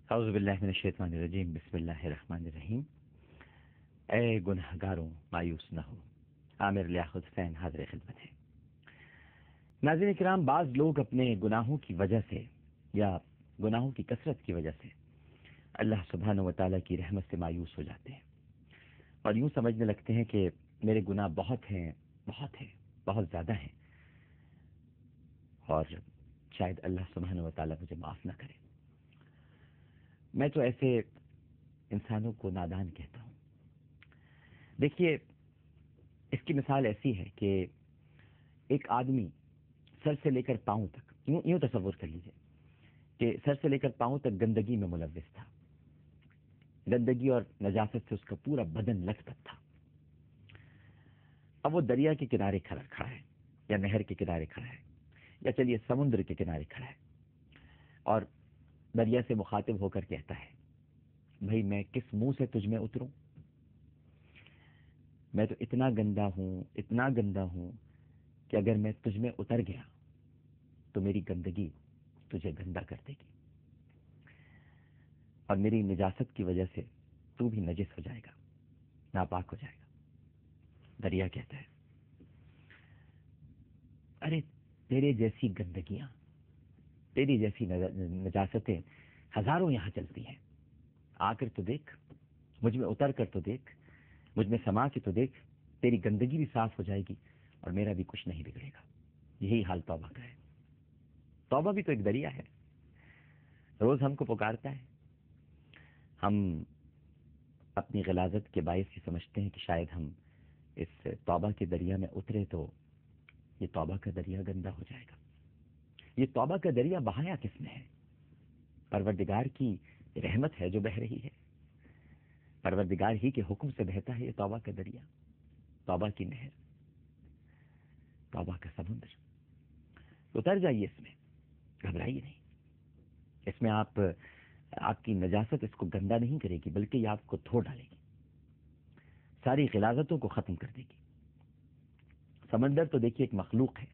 اعوذ باللہ من الشیطان الرجیم، بسم اللہ الرحمن الرحیم۔ اے گنہگاروں مایوس نہ ہو، عامر لیاقت حسین حاضر خدمت ہے۔ ناظرین کرام، بعض لوگ اپنے گناہوں کی وجہ سے یا گناہوں کی کثرت کی وجہ سے اللہ سبحانہ و تعالیٰ کی رحمت سے مایوس ہو جاتے ہیں اور یوں سمجھنے لگتے ہیں کہ میرے گناہ بہت ہیں، بہت زیادہ ہیں، اور شاید اللہ سبحانہ و تعالیٰ مجھے معاف نہ کرے۔ میں تو ایسے انسانوں کو نادان کہتا ہوں۔ دیکھیے، اس کی مثال ایسی ہے کہ ایک آدمی سر سے لے کر پاؤں تک، یوں تصور کر لیجئے کہ سر سے لے کر پاؤں تک گندگی میں ملوث تھا، گندگی اور نجاست سے اس کا پورا بدن لت پت تھا۔ اب وہ دریا کے کنارے کھڑا ہے یا نہر کے کنارے کھڑا ہے یا چلیے سمندر کے کنارے کھڑا ہے اور دریا سے مخاطب ہو کر کہتا ہے، بھئی میں کس منہ سے تجھ میں اتروں؟ میں تو اتنا گندا ہوں کہ اگر میں تجھ میں اتر گیا تو میری گندگی تجھے گندا کر دے گی اور میری نجاست کی وجہ سے تو بھی نجس ہو جائے گا، ناپاک ہو جائے گا۔ دریا کہتا ہے، ارے تیرے جیسی گندگیاں، تیری جیسی نجاستیں ہزاروں یہاں چلتی ہیں، آ کر تو دیکھ، مجھ میں اتر کر تو دیکھ، مجھ میں سما کے تو دیکھ، تیری گندگی بھی صاف ہو جائے گی اور میرا بھی کچھ نہیں بگڑے گا۔ یہی حال توبہ کا ہے۔ توبہ بھی تو ایک دریا ہے، روز ہم کو پکارتا ہے۔ ہم اپنی غلاظت کے باعث یہ سمجھتے ہیں کہ شاید ہم اس توبہ کے دریا میں اترے تو یہ توبہ کا دریا گندا ہو جائے گا۔ یہ توبہ کا دریا بہایا کس نے ہے؟ پروردگار کی رحمت ہے جو بہہ رہی ہے، پروردگار ہی کے حکم سے بہتا ہے یہ توبہ کا دریا، توبہ کی نہر، توبہ کا سمندر۔ اتر جائیے اس میں، گھبرائیے نہیں۔ اس میں آپ کی نجاست اس کو گندا نہیں کرے گی بلکہ یہ آپ کو دھو ڈالے گی، ساری غلاظتوں کو ختم کر دے گی۔ سمندر تو دیکھیے ایک مخلوق ہے،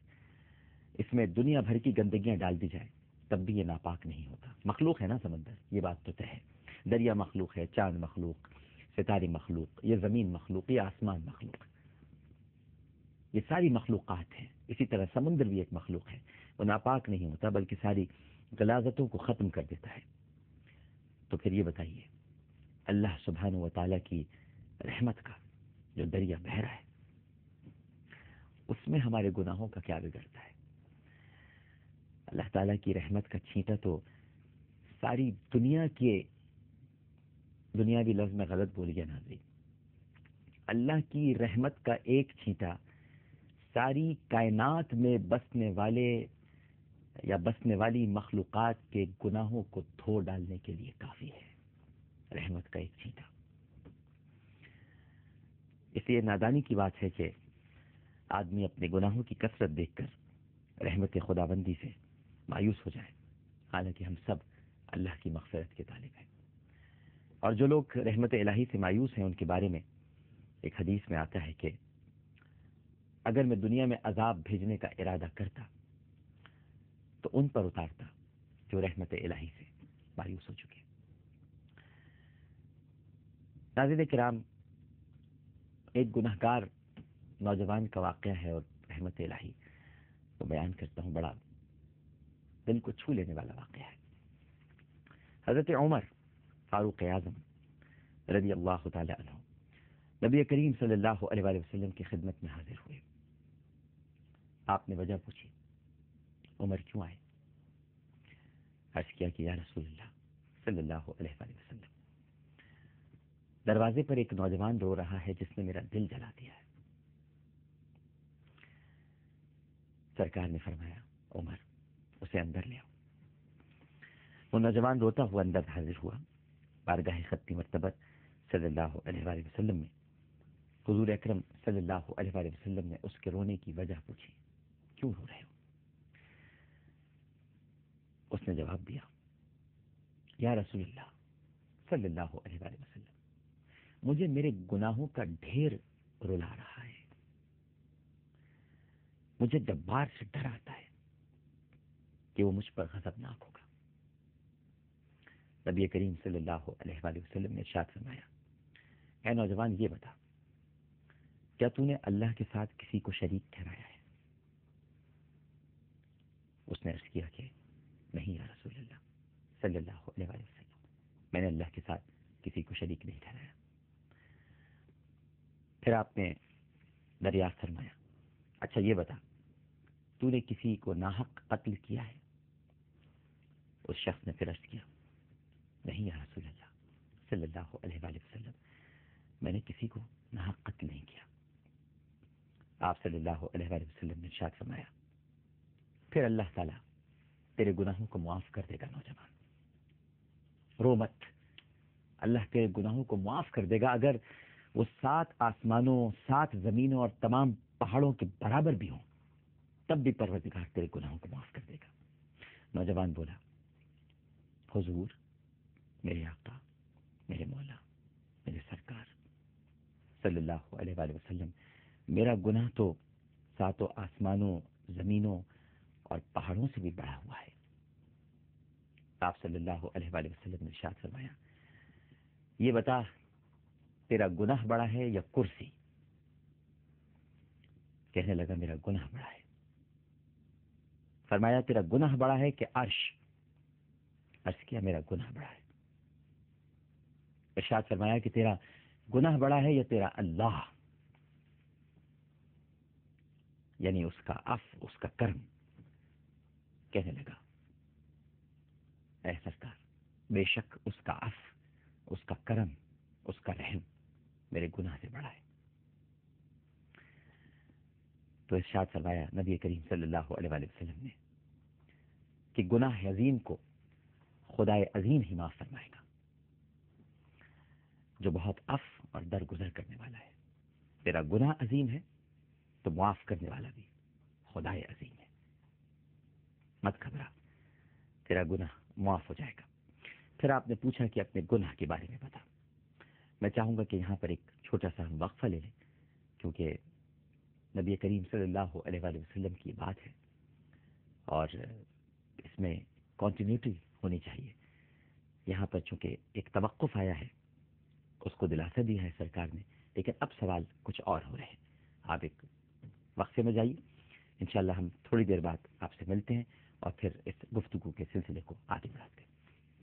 اس میں دنیا بھر کی گندگیاں ڈال دی جائے تب بھی یہ ناپاک نہیں ہوتا۔ مخلوق ہے نا سمندر، یہ بات تو طے ہے۔ دریا مخلوق ہے، چاند مخلوق، ستارے مخلوق، یہ زمین مخلوق، یہ آسمان مخلوق، یہ ساری مخلوقات ہیں۔ اسی طرح سمندر بھی ایک مخلوق ہے، وہ ناپاک نہیں ہوتا بلکہ ساری غلاظتوں کو ختم کر دیتا ہے۔ تو پھر یہ بتائیے، اللہ سبحانہ و تعالیٰ کی رحمت کا جو دریا بہہ رہا ہے، اس میں ہمارے گناہوں کا کیا بگڑتا ہے؟ اللہ تعالیٰ کی رحمت کا چھینٹا تو ساری دنیا کے، دنیاوی لفظ میں غلط بول گیا ناظرین، اللہ کی رحمت کا ایک چھینٹا ساری کائنات میں بسنے والے یا بسنے والی مخلوقات کے گناہوں کو دھو ڈالنے کے لیے کافی ہے۔ رحمت کا ایک چھینٹا۔ اس لیے نادانی کی بات ہے کہ آدمی اپنے گناہوں کی کثرت دیکھ کر رحمت خداوندی سے مایوس ہو جائے، حالانکہ ہم سب اللہ کی مغفرت کے طالب ہیں۔ اور جو لوگ رحمت الہی سے مایوس ہیں ان کے بارے میں ایک حدیث میں آتا ہے کہ اگر میں دنیا میں عذاب بھیجنے کا ارادہ کرتا تو ان پر اتارتا جو رحمت الہی سے مایوس ہو چکے۔ ناظرین کرام، ایک گنہگار نوجوان کا واقعہ ہے اور رحمت الہی کو بیان کرتا ہوں، بڑا دل کو چھو لینے والا واقعہ ہے۔ حضرت عمر فاروق اعظم رضی اللہ تعالی عنہ نبی کریم صلی اللہ علیہ وآلہ وسلم کی خدمت میں حاضر ہوئے۔ آپ نے وجہ پوچھی، عمر کیوں آئے؟ عرض کیا کہ یا رسول اللہ صلی اللہ علیہ وآلہ وسلم، دروازے پر ایک نوجوان رو رہا ہے جس نے میرا دل جلا دیا ہے۔ سرکار نے فرمایا، عمر اسے اندر لے آؤ۔ وہ نوجوان روتا ہوا اندر حاضر ہوا۔ بارگاہ خطی مرتبہ صلی اللہ علیہ وآلہ وسلم میں حضور اکرم صلی اللہ علیہ وآلہ وسلم نے اس کے رونے کی وجہ پوچھی، کیوں رو رہے ہو؟ اس نے جواب دیا، یا رسول اللہ صلی اللہ علیہ وآلہ وسلم، مجھے میرے گناہوں کا ڈھیر رلا رہا ہے، مجھے جبار سے ڈر آتا ہے کہ وہ مجھ پر غضبناک ہوگا۔ نبی کریم صلی اللہ علیہ وآلہ وسلم نے ارشاد فرمایا، اے نوجوان یہ بتا، کیا تو نے اللہ کے ساتھ کسی کو شریک ٹھہرایا ہے؟ اس نے عرض کیا کہ نہیں یا رسول اللہ صلی اللہ علیہ وآلہ وسلم، میں نے اللہ کے ساتھ کسی کو شریک نہیں ٹھہرایا۔ پھر آپ نے دریافت فرمایا، اچھا یہ بتا، تو نے کسی کو ناحق قتل کیا ہے؟ اس شخص نے پھر عرض کیا، نہیں یا رسول اللہ صلی اللہ علیہ وآلہ وسلم، میں نے کسی کو ناحق قتل نہیں کیا۔ آپ صلی اللہ علیہ وآلہ وسلم نے ارشاد فرمایا، پھر اللہ تعالیٰ تیرے گناہوں کو معاف کر دے گا نوجوان، رو مت، اللہ تیرے گناہوں کو معاف کر دے گا، اگر وہ 7 آسمانوں 7 زمینوں اور تمام پہاڑوں کے برابر بھی ہوں تب بھی پروردگار تیرے گناہوں کو معاف کر دے گا۔ نوجوان بولا، حضور، میرے آقا، میرے مولا، میرے سرکار صلی اللہ علیہ وآلہ وسلم، میرا گناہ تو 7 آسمانوں زمینوں اور پہاڑوں سے بھی بڑا ہوا ہے۔ آپ صلی اللہ علیہ وآلہ وسلم نے ارشاد فرمایا، یہ بتا، تیرا گناہ بڑا ہے یا کرسی؟ کہنے لگا، میرا گناہ بڑا ہے۔ فرمایا، تیرا گناہ بڑا ہے کہ عرش؟ عرض کیا، میرا گناہ بڑا ہے۔ ارشاد فرمایا کہ تیرا گناہ بڑا ہے یا تیرا اللہ، یعنی اس کا عفو، اس کا کرم؟ کہنے لگا، اے سرکار، بے شک اس کا عفو، اس کا کرم، اس کا رحم میرے گناہ سے بڑا ہے۔ تو ارشاد فرمایا نبی کریم صلی اللہ علیہ وآلہ وسلم نے کہ گناہ عظیم کو خدائے عظیم ہی معاف فرمائے گا، جو بہت عفو اور درگزر کرنے والا ہے۔ تیرا گناہ عظیم ہے تو معاف کرنے والا بھی خدائے عظیم ہے، مت گھبرا، تیرا گناہ معاف ہو جائے گا۔ پھر آپ نے پوچھا کہ اپنے گناہ کے بارے میں بتا۔ میں چاہوں گا کہ یہاں پر ایک چھوٹا سا ہم وقفہ لے لیں، کیونکہ نبی کریم صلی اللہ علیہ وآلہ وسلم کی بات ہے اور اس میں کنٹینیوٹی ہونی چاہیے۔ یہاں پر چونکہ ایک توقف آیا ہے، اس کو دلاسا دیا ہے سرکار نے، لیکن اب سوال کچھ اور ہو رہے ہیں۔ آپ ایک وقفے میں جائیے، انشاءاللہ ہم تھوڑی دیر بعد آپ سے ملتے ہیں اور پھر اس گفتگو کے سلسلے کو آگے بڑھاتے ہیں۔